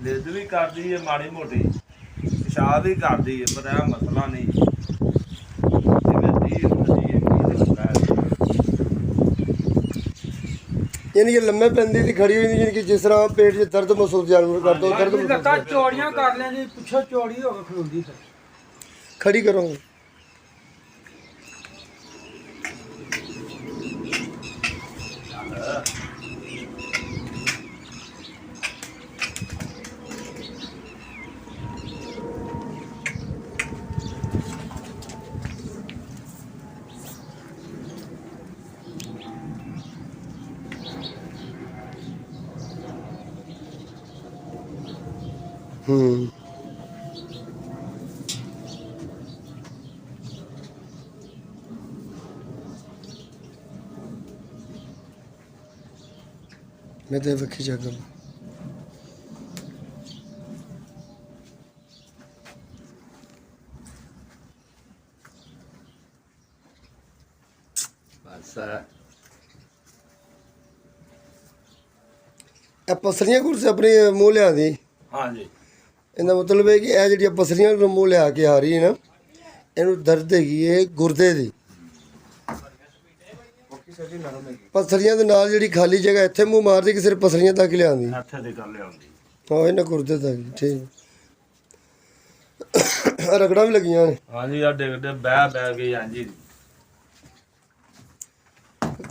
लिद भी करती है माड़ी मोटी, पेशाब भी करती है, पर यह मसला नहीं यानी कि लम्बे पैंदी थी खड़ी हुई थी, यानी कि जिस तरह पेट से दर्द महसूस जानवर करता हो दर्द महसूस लत्तां चौड़ियां कर लेंदी पिछो चौड़ी हो के खलोंदी फिर खड़ी करो। मैं तो वक्खी जागा बस पसलियां कुर्स अपने मूँह लिया दी। हाँ जी ਇਹਦਾ ਮਤਲਬ ਹੈ ਕਿ ਇਹ ਜਿਹੜੀਆਂ ਪਸਲੀਆਂ ਨੂੰ ਮੂੰਹ ਲਿਆ ਕੇ ਆ ਰਹੀ ਹੈ ਨਾ, ਇਹਨੂੰ ਦਰਦ ਹੈਗੀ ਹੈ ਗੁਰਦੇ ਦੀ। ਪਸਲੀਆਂ ਦੇ ਨਾਲ ਜਿਹੜੀ ਖਾਲੀ ਜਗ੍ਹਾ ਇੱਥੇ ਮੂੰਹ ਮਾਰਦੀ ਕਿ ਸਿਰਫ ਪਸਲੀਆਂ ਤੱਕ ਲਿਆਉਂਦੀ। ਇੱਥੇ ਦੀ ਗੱਲ ਲਿਆਉਂਦੀ। ਹਾਂ ਇਹਨਾਂ ਗੁਰਦੇ ਤੱਕ। ਠੀਕ ਰਗੜਾਂ ਵੀ ਲੱਗੀਆਂ ਨੇ। ਹਾਂਜੀ ਆ ਡਿੱਗਦੇ ਬਹਿ ਕੇ ਹਾਂਜੀ।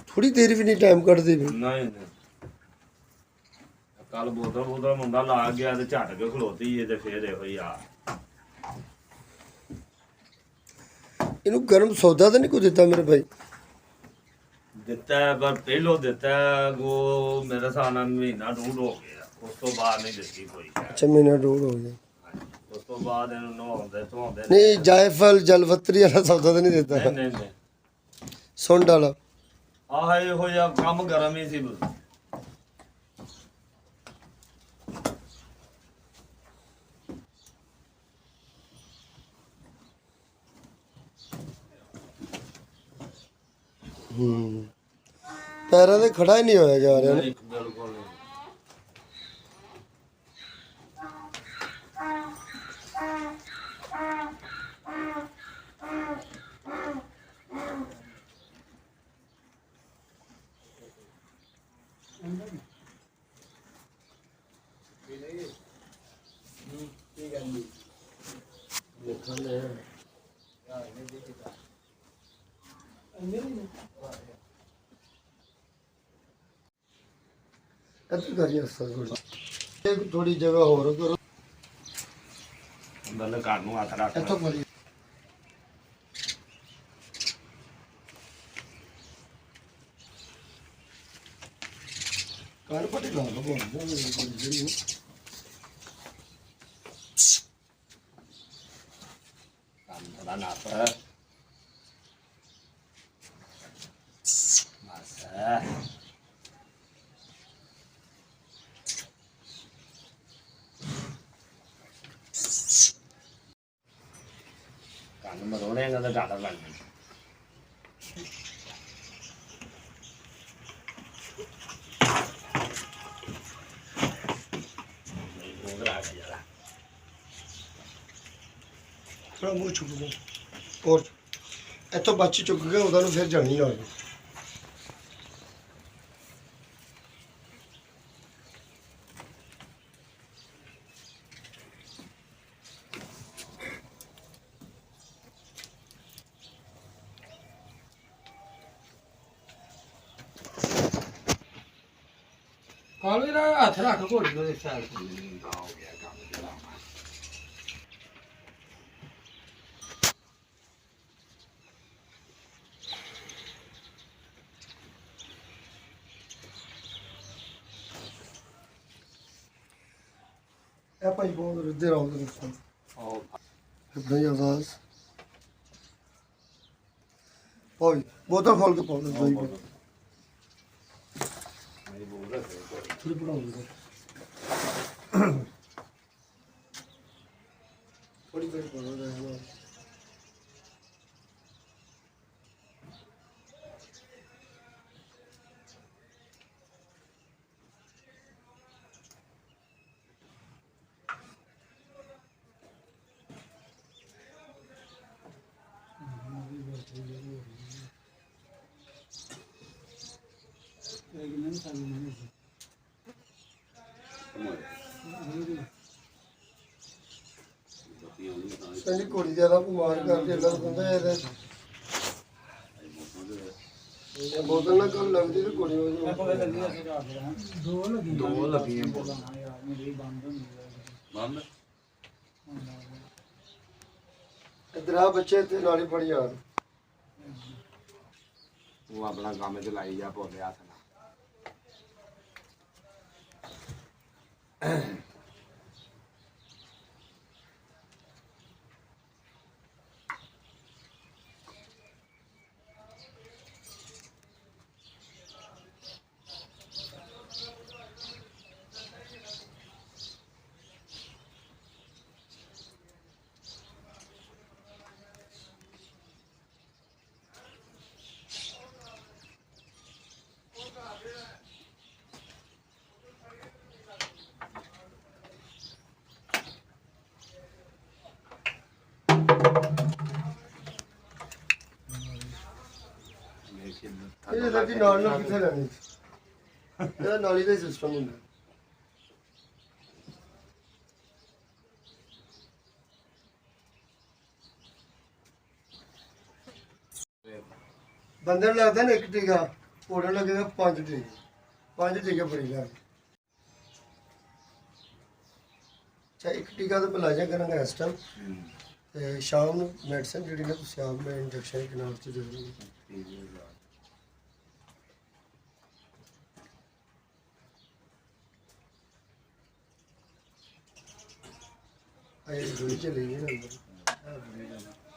ਥੋੜੀ ਦੇਰ ਵੀ ਨਹੀਂ ਟਾਈਮ ਕੱਢਦੀ ਵੀ। ਨਹੀਂ ਕੱਲ ਬੋਤਲ ਮੁੰਡਾ ਲਾ ਗਿਆ ਤੇ ਝਟ ਕੇ ਖਲੋਤੀ ਏ ਤੇ ਫੇਰ ਇਹੋ ਹੀ ਆ। ਇਹਨੂੰ ਗਰਮ ਸੌਦਾ ਤਾਂ ਨਹੀਂ ਕੋਈ ਦਿੱਤਾ ਮੇਰੇ ਭਾਈ? ਦਿੱਤਾ ਪਰ ਪਹਿਲੋਂ ਦਿੱਤਾ ਉਹ ਮੇਰੇ ਹਿਸਾਬ ਨਾਲ ਮਹੀਨਾ ਡੂਢ ਹੋ ਗਿਆ, ਉਸ ਤੋਂ ਬਾਅਦ ਨਹੀਂ ਦਿੱਤੀ ਕੋਈ। ਅੱਛਾ ਮਹੀਨਾ ਡੂਢ ਹੋ ਗਿਆ। ਉਸ ਤੋਂ ਬਾਅਦ ਇਹਨੂੰ ਨਹਾਉਂਦੇ ਧੋਂਦੇ ਨਹੀਂ ਜਾਇਫਲ ਜਲਵਤਰੀ ਵਾਲਾ ਸੌਦਾ ਤਾਂ ਨਹੀਂ ਦਿੱਤਾ? ਨਹੀਂ ਸੁੰਡ ਵਾਲਾ ਆਹ ਇਹੋ ਜਿਹਾ ਕੰਮ ਗਰਮ ਹੀ ਸੀ। ਪੈਰਾਂ ਤੇ ਖੜਾ ਹੀ ਨਹੀਂ ਹੋਇਆ ਜਾ ਰਿਹਾ। ਬਿਲਕੁਲ ਨਹੀਂ। ਇੱਥੇ ਕਰੀਏ ਸਰ ਥੋੜੀ ਜਗ੍ਹਾ ਹੋਰ ਕਰੋ। ਅੰਦਰਲੇ ਘਰ ਨੂੰ ਹੱਥ ਰੱਖ। ਇੱਥੋਂ ਕਰੀ ਕਾਰ ਪੱਟੀ ਲਾ ਲਓ ਜਿਹੜੀ ਕੰਮ ਥੋੜਾ ਨਾਪ ਬਸ। ਕੰਨ ਮਰੋੜੇਗਾ ਤਾਂ ਡਾਲਾ ਲੱਗ ਜਾਣਾ। ਥੋੜਾ ਮੂੰਹ ਚੁੱਕ ਲਓ ਔਰ ਇੱਥੋਂ ਬੱਚੀ ਚੁੱਕ ਕੇ ਉਹਦਾ ਨੂੰ ਫਿਰ ਜਾਣੀ ਨਾਲ। ਕਾਲੇ ਦਾ ਹੱਥ ਰੱਖ ਘੋੜੀ ਦੇ ਸਾਈਡ ਤੇ। ਹੋ ਗਿਆ ਕੰਮ ਜਿਹੜਾ। ਇਹ ਭਾਈ ਬਹੁਤ ਰੁੱਦੇ ਰਹੋ ਦੋਸਤੋ। ਇਦਾਂ ਹੀ ਆਵਾਜ਼ ਭਾਈ ਬੋਤਲ ਖੋਲ ਕੇ ਪਾਓ ਦਵਾਈ ਥੋੜੀ ਬਣਾਉਂਦੇ ਥੋੜੀ ਦੇਰ ਪਾਓ। ਕਹਿੰਦੀ ਕੁੜੀ ਜ਼ਿਆਦਾ ਬਿਮਾਰ ਕਰਕੇ ਲੱਗ ਦਿੰਦਾ ਇਹਦੇ ਇਹ ਬੋਤਲ ਨਾ ਕਰ ਲੱਗਦੀ ਤੇ ਕੁੜੀ ਹੋ ਜਾਊ। ਦੋ ਲੱਗੀਆਂ ਬੰਦ ਇੱਧਰ ਆ ਬੱਚੇ ਤੇ ਨਾਲੀ ਫੜੀ ਆ ਉਹ ਆਪਣਾ ਕੰਮ ਚ ਲਾਈ ਜਾ ਭੋਲੇ ਹੱਥ ਨਾਲ ਇਹ ਤਾਂ ਨਾਲ ਨੂੰ ਕਿੱਥੇ ਲੈਣੀ ਇਹਦਾ ਨਾਲੀ ਦਾ ਸਿਸਟਮ ਹੁੰਦਾ। ਬੰਦੇ ਨੂੰ ਲੱਗਦਾ ਨਾ ਇੱਕ ਟੀਕਾ ਕੋੜਨ ਲੱਗੇਗਾ 5 ਟੀਕੇ 5 ਟੀਕੇ ਬੜੀ ਲੱਗ ਚਾਹੇ ਇੱਕ ਟੀਕਾ ਤਾਂ ਪਲਾਜਾ ਕਰਾਂਗਾ ਇਸ ਟਾਈਮ ਤੇ ਸ਼ਾਮ ਨੂੰ ਮੈਡੀਸਨ ਜਿਹੜੀ ਨਾ ਤੁਸੀਂ ਆਪ ਮੈਂ ਇੰਜੈਕਸ਼ਨ ਦੇ ਨਾਲ ਚ ਦੇ ਦਿੰਦੇ ਆਏ ਦੋਈ ਚਲੇ ਗਏ ਨਾ ਅੰਦਰ